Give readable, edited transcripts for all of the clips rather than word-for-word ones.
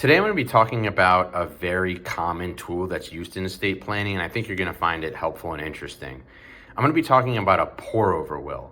Today I'm going to be talking about a very common tool that's used in estate planning, and I think you're going to find it helpful and interesting. I'm going to be talking about a pour-over will.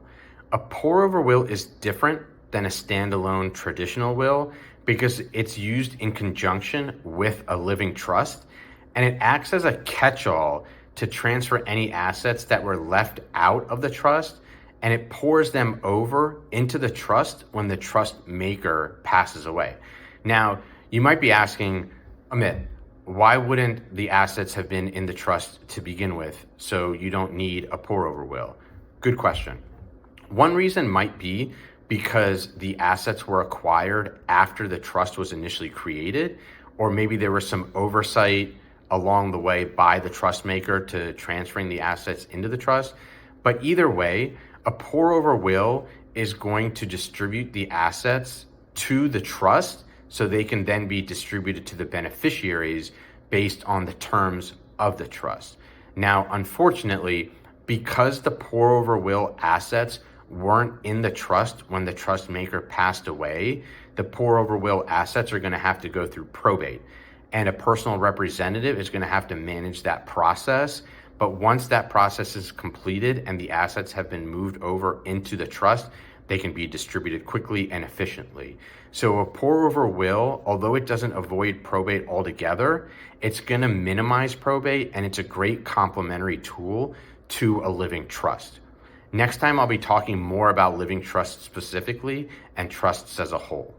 A pour-over will is different than a standalone traditional will because it's used in conjunction with a living trust, and it acts as a catch-all to transfer any assets that were left out of the trust, and it pours them over into the trust when the trust maker passes away. Now, you might be asking, Amit, why wouldn't the assets have been in the trust to begin with so you don't need a pour-over will? Good question. One reason might be because the assets were acquired after the trust was initially created, or maybe there was some oversight along the way by the trust maker to transferring the assets into the trust. But either way, a pour-over will is going to distribute the assets to the trust so they can then be distributed to the beneficiaries based on the terms of the trust. Now, unfortunately, because the pour-over will assets weren't in the trust when the trust maker passed away, the pour-over will assets are going to have to go through probate. And a personal representative is going to have to manage that process. But once that process is completed and the assets have been moved over into the trust, they can be distributed quickly and efficiently. So a pour-over will, although it doesn't avoid probate altogether, it's going to minimize probate, and it's a great complementary tool to a living trust. Next time, I'll be talking more about living trusts specifically and trusts as a whole.